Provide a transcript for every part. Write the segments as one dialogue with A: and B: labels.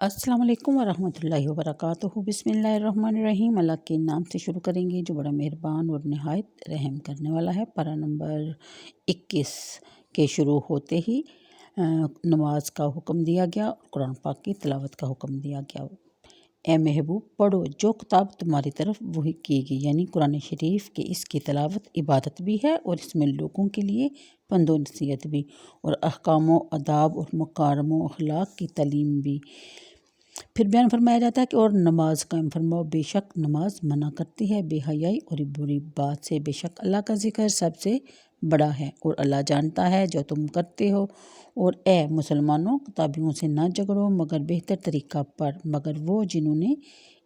A: السلام علیکم ورحمۃ اللہ وبرکاتہ۔ بسم اللہ الرحمن الرحیم۔ اللہ کے نام سے شروع کریں گے جو بڑا مہربان اور نہایت رحم کرنے والا ہے۔ پارہ نمبر 21 کے شروع ہوتے ہی نماز کا حکم دیا گیا اور قرآن پاک کی تلاوت کا حکم دیا گیا۔ اے محبوب پڑھو جو کتاب تمہاری طرف وحی کی گئی، یعنی قرآن شریف کے اس کی تلاوت عبادت بھی ہے اور اس میں لوگوں کے لیے پند و نصیحت بھی، اور احکام و آداب اور مکارم و اخلاق کی تعلیم بھی۔ پھر بیان فرمایا جاتا ہے کہ اور نماز قائم فرماؤ، بے شک نماز منع کرتی ہے بے حیائی اور بری بات سے، بے شک اللہ کا ذکر سب سے بڑا ہے اور اللہ جانتا ہے جو تم کرتے ہو۔ اور اے مسلمانوں، کتابیوں سے نہ جھگڑو مگر بہتر طریقہ پر، مگر وہ جنہوں نے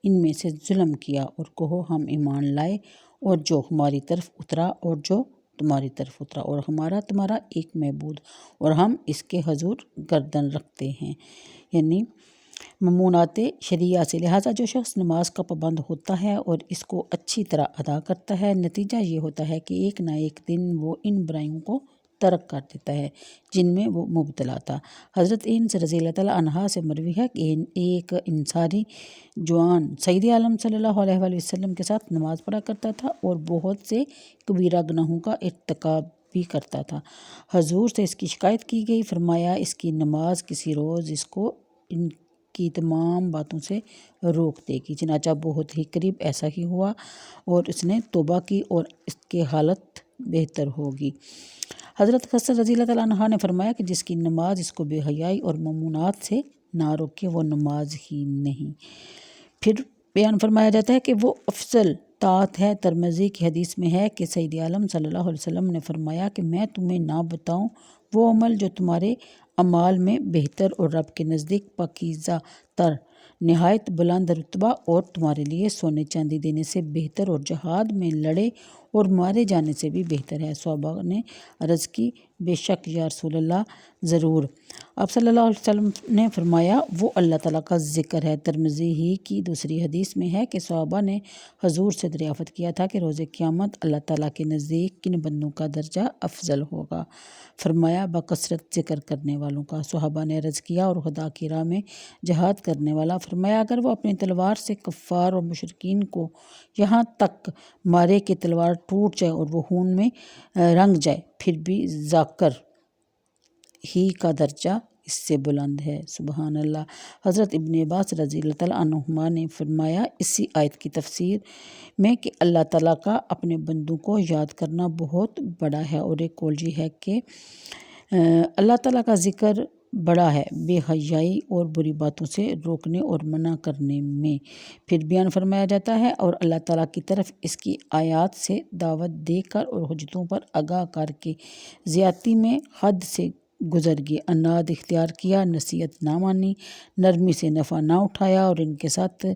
A: ان میں سے ظلم کیا، اور کہو ہم ایمان لائے اور جو ہماری طرف اترا اور جو تمہاری طرف اترا، اور ہمارا تمہارا ایک معبود اور ہم اس کے حضور گردن رکھتے ہیں، یعنی ممنوعات شرعیہ سے۔ لہٰذا جو شخص نماز کا پابند ہوتا ہے اور اس کو اچھی طرح ادا کرتا ہے، نتیجہ یہ ہوتا ہے کہ ایک نہ ایک دن وہ ان برائیوں کو ترک کر دیتا ہے جن میں وہ مبتلا تھا۔ حضرت انس رضی اللہ تعالیٰ عنہا سے مروی ہے کہ ایک انصاری جوان سید عالم صلی اللہ علیہ وآلہ وسلم کے ساتھ نماز پڑھا کرتا تھا اور بہت سے کبیرہ گناہوں کا ارتکاب بھی کرتا تھا۔ حضور سے اس کی شکایت کی گئی، فرمایا اس کی نماز کسی روز اس کو ان کی تمام باتوں سے روک دے گی۔ چنانچہ بہت ہی قریب ایسا ہی ہوا اور اس نے توبہ کی اور اس کی حالت بہتر ہوگی۔ حضرت حفصہ رضی اللہ تعالیٰ عنہا نے فرمایا کہ جس کی نماز اس کو بے حیائی اور ممنوعات سے نہ روکے وہ نماز ہی نہیں۔ پھر بیان فرمایا جاتا ہے کہ وہ افضل طاعت ہے۔ ترمذی کی حدیث میں ہے کہ سید عالم صلی اللہ علیہ وسلم نے فرمایا کہ میں تمہیں نہ بتاؤں وہ عمل جو تمہارے اعمال میں بہتر اور رب کے نزدیک پاکیزہ تر، نہایت بلند رتبہ اور تمہارے لیے سونے چاندی دینے سے بہتر اور جہاد میں لڑے اور مارے جانے سے بھی بہتر ہے۔ صحابہ نے عرض کی بے شک یا رسول اللہ، ضرور۔ آپ صلی اللہ علیہ وسلم نے فرمایا وہ اللہ تعالیٰ کا ذکر ہے۔ ترمذی ہی کی دوسری حدیث میں ہے کہ صحابہ نے حضور سے دریافت کیا تھا کہ روز قیامت اللہ تعالیٰ کے نزدیک کن بندوں کا درجہ افضل ہوگا؟ فرمایا بکثرت ذکر کرنے والوں کا۔ صحابہ نے عرض کیا اور خدا کی راہ میں جہاد کرنے والا؟ فرمایا اگر وہ اپنی تلوار سے کفار اور مشرکین کو یہاں تک مارے کہ تلوار ٹوٹ جائے اور وہ خون میں رنگ جائے، پھر بھی ذاکر ہی کا درجہ اس سے بلند ہے۔ سبحان اللہ۔ حضرت ابن عباس رضی اللہ تعالیٰ عنہما نے فرمایا اسی آیت کی تفسیر میں کہ اللہ تعالیٰ کا اپنے بندوں کو یاد کرنا بہت بڑا ہے، اور ایک قول یہ ہے کہ اللہ تعالیٰ کا ذکر بڑا ہے بے حیائی اور بری باتوں سے روکنے اور منع کرنے میں۔ پھر بیان فرمایا جاتا ہے اور اللہ تعالیٰ کی طرف اس کی آیات سے دعوت دے کر اور حجتوں پر آگاہ کر کے زیادتی میں حد سے گزر گئے، عناد اختیار کیا، نصیحت نہ مانی، نرمی سے نفع نہ اٹھایا اور ان کے ساتھ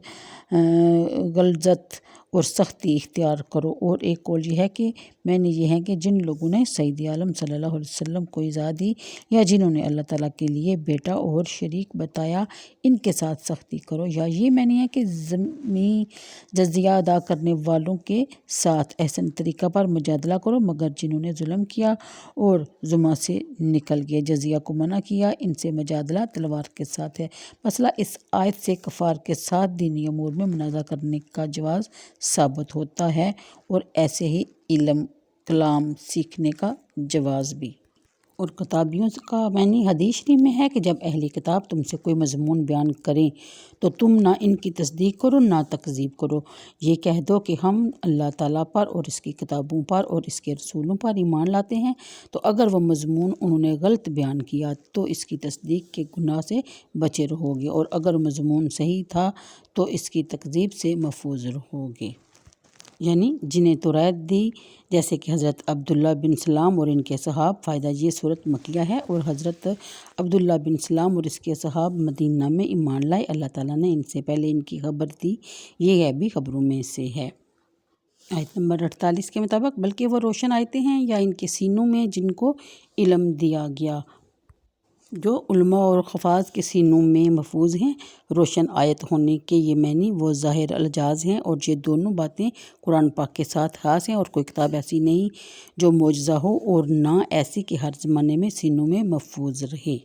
A: غلظت اور سختی اختیار کرو۔ اور ایک قول یہ ہے کہ میں نے یہ ہے کہ جن لوگوں نے سید عالم صلی اللہ علیہ وسلم کو ایذا دی یا جنہوں نے اللہ تعالیٰ کے لیے بیٹا اور شریک بتایا ان کے ساتھ سختی کرو، یا یہ میں نہیں ہے کہ ضمنی جزیہ ادا کرنے والوں کے ساتھ احسن طریقہ پر مجادلہ کرو، مگر جنہوں نے ظلم کیا اور ذمہ سے نکل گئے، جزیہ کو منع کیا، ان سے مجادلہ تلوار کے ساتھ ہے۔ مسئلہ اس آیت سے کفار کے ساتھ دینی امور میں منازعہ کرنے کا جواز ثابت ہوتا ہے اور ایسے ہی علم کلام سیکھنے کا جواز بھی۔ اور کتابیوں کا معنی حدیث شریف میں ہے کہ جب اہل کتاب تم سے کوئی مضمون بیان کریں تو تم نہ ان کی تصدیق کرو نہ تکذیب کرو، یہ کہہ دو کہ ہم اللہ تعالیٰ پر اور اس کی کتابوں پر اور اس کے رسولوں پر ایمان لاتے ہیں، تو اگر وہ مضمون انہوں نے غلط بیان کیا تو اس کی تصدیق کے گناہ سے بچے رہو گے، اور اگر مضمون صحیح تھا تو اس کی تکذیب سے محفوظ رہو گے۔ یعنی جنہیں توریت دی، جیسے کہ حضرت عبداللہ بن سلام اور ان کے اصحاب۔ فائدہ یہ صورت مکیہ ہے اور حضرت عبداللہ بن سلام اور اس کے اصحاب مدینہ میں ایمان لائے، اللہ تعالیٰ نے ان سے پہلے ان کی خبر دی، یہ غیبی خبروں میں سے ہے۔ آیت نمبر 48 کے مطابق بلکہ وہ روشن آیتیں ہیں یا ان کے سینوں میں جن کو علم دیا گیا، جو علماء اور حفاظ کے سینوں میں محفوظ ہیں۔ روشن آیت ہونے کے یہ معنی وہ ظاہر الجاز ہیں، اور یہ دونوں باتیں قرآن پاک کے ساتھ خاص ہیں، اور کوئی کتاب ایسی نہیں جو معجزہ ہو اور نہ ایسی کہ ہر زمانے میں سینوں میں محفوظ رہے۔